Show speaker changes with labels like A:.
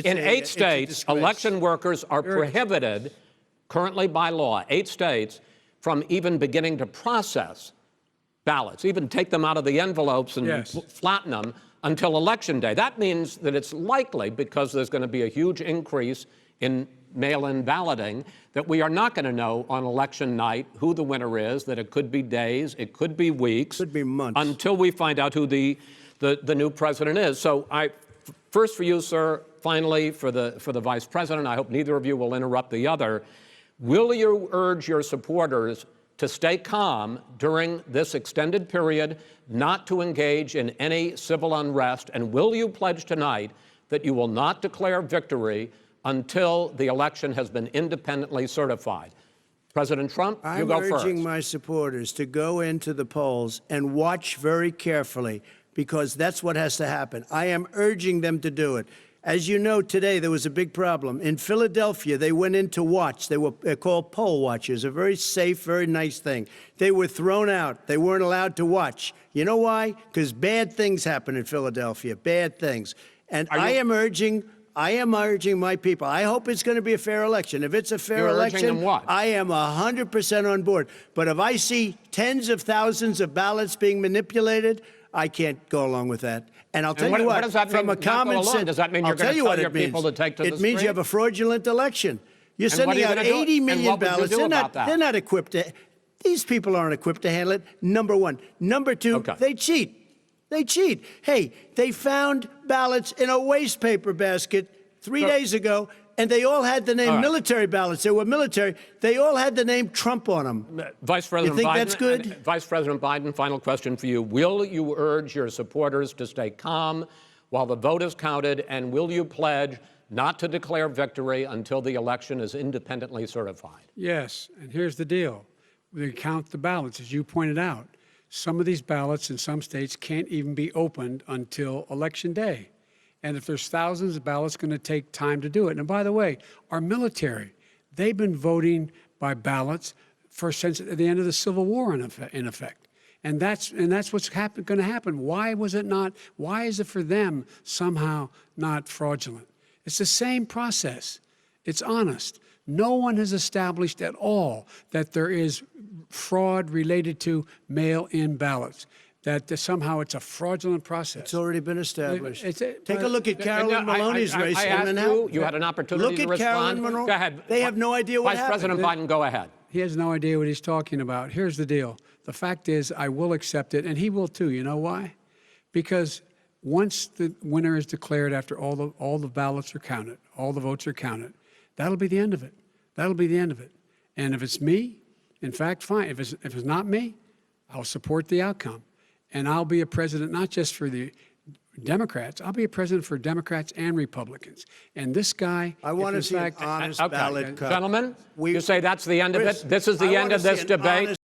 A: In 8
B: It's a
A: states,
B: disgrace.
A: election workers are prohibited, currently by law, 8 states, from even beginning to process ballots, even take them out of the envelopes and flatten them until Election Day. That means that it's likely, because there's going to be a huge increase in mail-in balloting, that we are not going to know on election night who the winner is, that it could be days, it could be weeks.
B: Could be months.
A: Until we find out who the new president is. So first for you, sir, finally for the vice president, I hope neither of you will interrupt the other. Will you urge your supporters to stay calm during this extended period, not to engage in any civil unrest? And will you pledge tonight that you will not declare victory until the election has been independently certified? President Trump, you go first.
B: I'm urging my supporters to go into the polls and watch very carefully, because that's what has to happen. I am urging them to do it. As you know, today there was a big problem. In Philadelphia, they went in to watch. They're called poll watchers, a very safe, very nice thing. They were thrown out. They weren't allowed to watch. You know why? Because bad things happen in Philadelphia, bad things. And I am urging my people. I hope it's going to be a fair election. If it's a fair election, I am 100% on board. But if I see tens of thousands of ballots being manipulated, I can't go along with that. And I'll tell you what,
A: does that mean,
B: from a common sense,
A: does that mean you're going to tell your people to take to the street?
B: It means you have a fraudulent election. You're sending out 80 million ballots. They're not equipped to. These people aren't equipped to handle it. Number one. Number two, they cheat. They cheat. Hey, they found ballots in a waste paper basket 3 days ago, and they all had the name military ballots. They were military. They all had the name Trump on them.
A: Vice President
B: you think
A: Biden,
B: that's good?
A: Vice President Biden, final question for you. Will you urge your supporters to stay calm while the vote is counted, and will you pledge not to declare victory until the election is independently certified?
C: Yes, and here's the deal. We count the ballots, as you pointed out. Some of these ballots in some states can't even be opened until Election Day. And if there's thousands of ballots, it's going to take time to do it. And by the way, our military, they've been voting by ballots since the end of the Civil War, in effect. And that's what's going to happen. Why was it not? Why is it for them somehow not fraudulent? It's the same process. It's honest. No one has established at all that there is fraud related to mail-in ballots, that somehow it's a fraudulent process.
B: It's already been established. Take a look at Carolyn Maloney's race.
A: I asked you had an opportunity to respond.
B: Look at Carolyn Maloney.
A: Go ahead.
B: They have no idea what happened.
A: Vice President Biden, go ahead.
C: He has no idea what he's talking about. Here's the deal. The fact is, I will accept it, and he will too. You know why? Because once the winner is declared, after all the ballots are counted, all the votes are counted, that'll be the end of it. That'll be the end of it. And if it's me, in fact, fine. If it's not me, I'll support the outcome. And I'll be a president not just for the Democrats. I'll be a president for Democrats and Republicans. And this guy,
B: I want to see an honest ballot cut.
A: Gentlemen, you say that's the end of it? This is the end of this debate?